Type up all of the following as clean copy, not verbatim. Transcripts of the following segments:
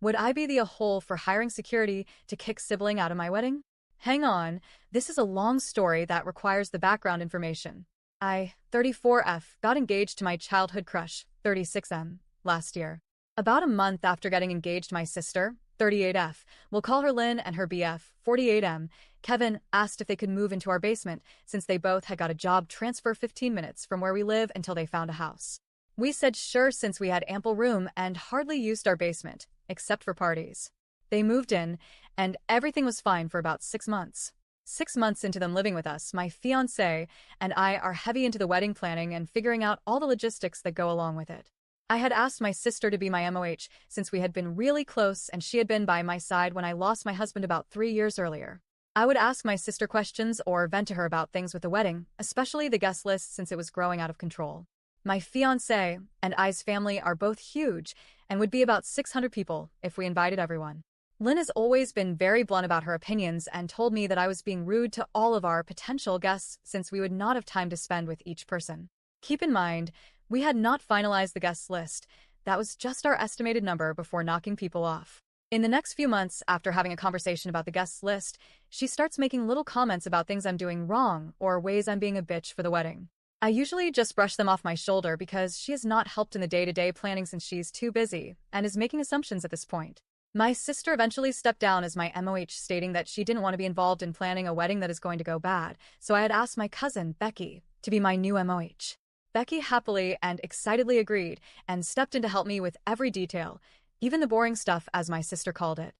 Would I be the a-hole for hiring security to kick sibling out of my wedding? Hang on, this is a long story that requires the background information. I, 34F, got engaged to my childhood crush, 36M, last year. About a month after getting engaged to my sister, 38F, we'll call her Lynn, and her BF, 48M, Kevin, asked if they could move into our basement since they both had got a job transfer 15 minutes from where we live until they found a house. We said sure since we had ample room and hardly used our basement, except for parties. They moved in, and everything was fine for about 6 months. 6 months into them living with us, my fiancé and I are heavy into the wedding planning and figuring out all the logistics that go along with it. I had asked my sister to be my MOH since we had been really close and she had been by my side when I lost my husband about 3 years earlier. I would ask my sister questions or vent to her about things with the wedding, especially the guest list since it was growing out of control. My fiancé and I's family are both huge and would be about 600 people if we invited everyone. Lynn has always been very blunt about her opinions and told me that I was being rude to all of our potential guests since we would not have time to spend with each person. Keep in mind, we had not finalized the guest list. That was just our estimated number before knocking people off. In the next few months, after having a conversation about the guest list, she starts making little comments about things I'm doing wrong or ways I'm being a bitch for the wedding. I usually just brush them off my shoulder because she has not helped in the day-to-day planning since she's too busy and is making assumptions at this point. My sister eventually stepped down as my MOH, stating that she didn't want to be involved in planning a wedding that is going to go bad, so I had asked my cousin, Becky, to be my new MOH. Becky happily and excitedly agreed and stepped in to help me with every detail, even the boring stuff as my sister called it.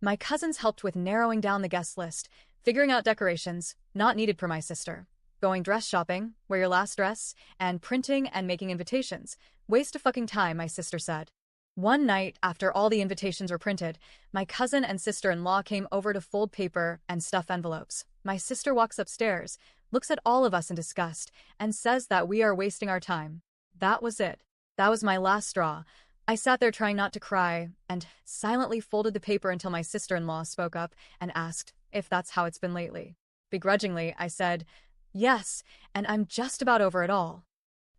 My cousins helped with narrowing down the guest list, figuring out decorations, not needed for my sister, going dress shopping, wear your last dress, and printing and making invitations. Waste of fucking time, my sister said. One night, after all the invitations were printed, my cousin and sister-in-law came over to fold paper and stuff envelopes. My sister walks upstairs, looks at all of us in disgust, and says that we are wasting our time. That was it. That was my last straw. I sat there trying not to cry and silently folded the paper until my sister-in-law spoke up and asked if that's how it's been lately. Begrudgingly, I said, yes, and I'm just about over it all.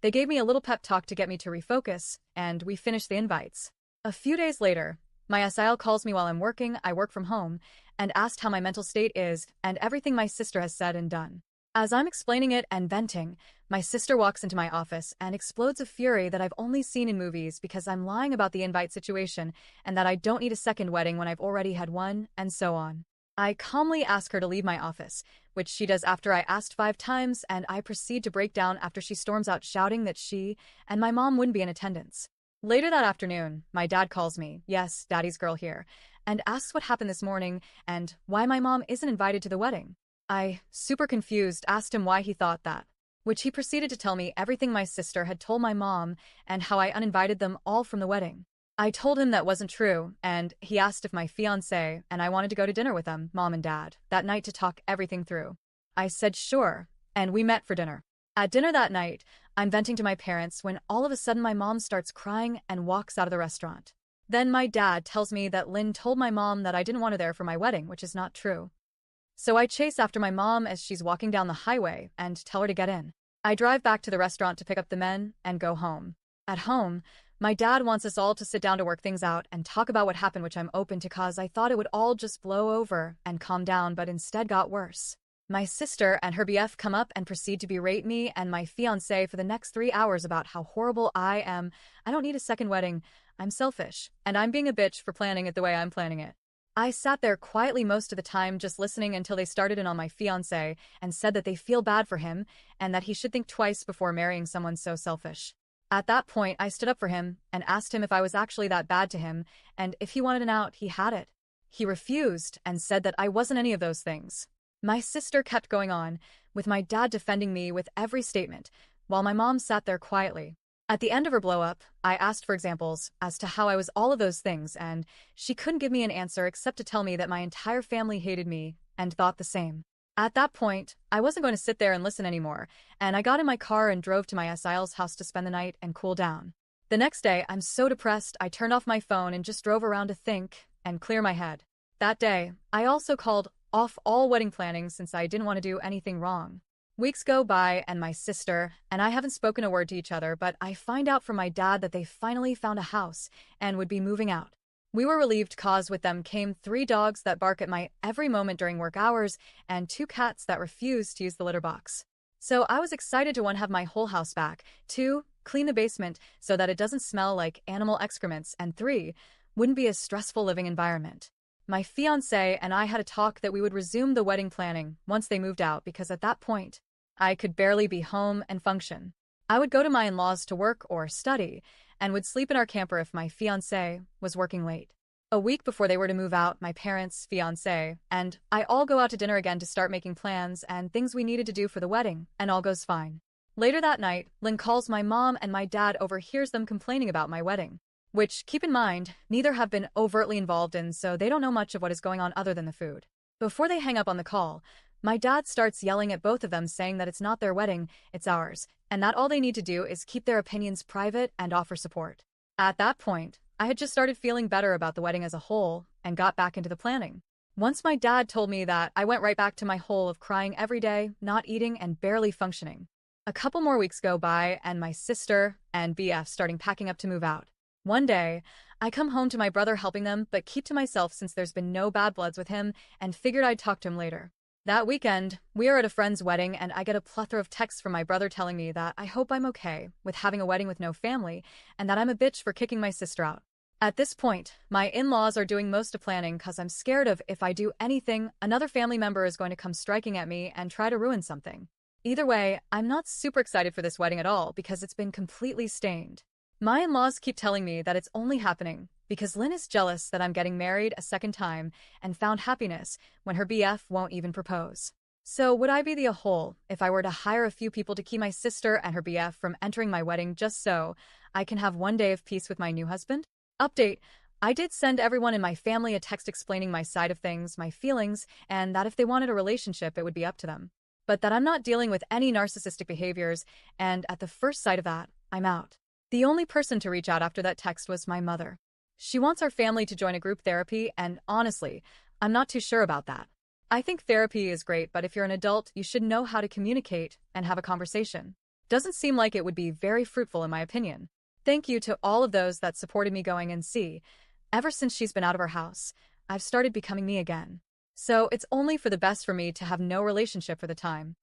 They gave me a little pep talk to get me to refocus, and we finished the invites. A few days later, my SIL calls me while I'm working. I work from home, and asked how my mental state is and everything my sister has said and done. As I'm explaining it and venting, my sister walks into my office and explodes of fury that I've only seen in movies because I'm lying about the invite situation and that I don't need a second wedding when I've already had one, and so on. I calmly ask her to leave my office, which she does after I asked 5 times, and I proceed to break down after she storms out shouting that she and my mom wouldn't be in attendance. Later that afternoon, my dad calls me, yes, daddy's girl here, and asks what happened this morning and why my mom isn't invited to the wedding. I, super confused, asked him why he thought that, which he proceeded to tell me everything my sister had told my mom and how I uninvited them all from the wedding. I told him that wasn't true, and he asked if my fiancé and I wanted to go to dinner with them, mom and dad, that night to talk everything through. I said sure, and we met for dinner. At dinner that night, I'm venting to my parents when all of a sudden my mom starts crying and walks out of the restaurant. Then my dad tells me that Lynn told my mom that I didn't want her there for my wedding, which is not true. So I chase after my mom as she's walking down the highway and tell her to get in. I drive back to the restaurant to pick up the men and go home. At home, my dad wants us all to sit down to work things out and talk about what happened, which I'm open to cause I thought it would all just blow over and calm down, but instead got worse. My sister and her BF come up and proceed to berate me and my fiancé for the next 3 hours about how horrible I am. I don't need a second wedding. I'm selfish, and I'm being a bitch for planning it the way I'm planning it. I sat there quietly most of the time just listening until they started in on my fiancé and said that they feel bad for him and that he should think twice before marrying someone so selfish. At that point, I stood up for him and asked him if I was actually that bad to him, and if he wanted an out, he had it. He refused and said that I wasn't any of those things. My sister kept going on, with my dad defending me with every statement, while my mom sat there quietly. At the end of her blow-up, I asked for examples as to how I was all of those things, and she couldn't give me an answer except to tell me that my entire family hated me and thought the same. At that point, I wasn't going to sit there and listen anymore, and I got in my car and drove to my SIL's house to spend the night and cool down. The next day, I'm so depressed I turned off my phone and just drove around to think and clear my head. That day, I also called off all wedding planning since I didn't want to do anything wrong. Weeks go by and my sister and I haven't spoken a word to each other, but I find out from my dad that they finally found a house and would be moving out. We were relieved cause with them came 3 dogs that bark at my every moment during work hours and 2 cats that refuse to use the litter box. So I was excited to 1 have my whole house back, 2 clean the basement so that it doesn't smell like animal excrements, and 3 wouldn't be a stressful living environment. My fiancé and I had a talk that we would resume the wedding planning once they moved out because at that point, I could barely be home and function. I would go to my in-laws to work or study and would sleep in our camper if my fiancé was working late. A week before they were to move out, my parents, fiancé, and I all go out to dinner again to start making plans and things we needed to do for the wedding, and all goes fine. Later that night, Lynn calls my mom and my dad overhears them complaining about my wedding. Which, keep in mind, neither have been overtly involved in, so they don't know much of what is going on other than the food. Before they hang up on the call, my dad starts yelling at both of them saying that it's not their wedding, it's ours, and that all they need to do is keep their opinions private and offer support. At that point, I had just started feeling better about the wedding as a whole and got back into the planning. Once my dad told me that, I went right back to my hole of crying every day, not eating, and barely functioning. A couple more weeks go by and my sister and BF starting packing up to move out. One day, I come home to my brother helping them, but keep to myself since there's been no bad bloods with him, and figured I'd talk to him later. That weekend, we are at a friend's wedding, and I get a plethora of texts from my brother telling me that I hope I'm okay with having a wedding with no family, and that I'm a bitch for kicking my sister out. At this point, my in-laws are doing most of planning cause I'm scared of if I do anything, another family member is going to come striking at me and try to ruin something. Either way, I'm not super excited for this wedding at all because it's been completely stained. My in-laws keep telling me that it's only happening because Lynn is jealous that I'm getting married a second time and found happiness when her BF won't even propose. So would I be the a-hole if I were to hire a few people to keep my sister and her BF from entering my wedding just so I can have one day of peace with my new husband? Update: I did send everyone in my family a text explaining my side of things, my feelings, and that if they wanted a relationship it would be up to them. But that I'm not dealing with any narcissistic behaviors, and at the first sight of that, I'm out. The only person to reach out after that text was my mother. She wants our family to join a group therapy, and honestly, I'm not too sure about that. I think therapy is great, but if you're an adult, you should know how to communicate and have a conversation. Doesn't seem like it would be very fruitful in my opinion. Thank you to all of those that supported me going and see. Ever since she's been out of our house, I've started becoming me again. So it's only for the best for me to have no relationship for the time.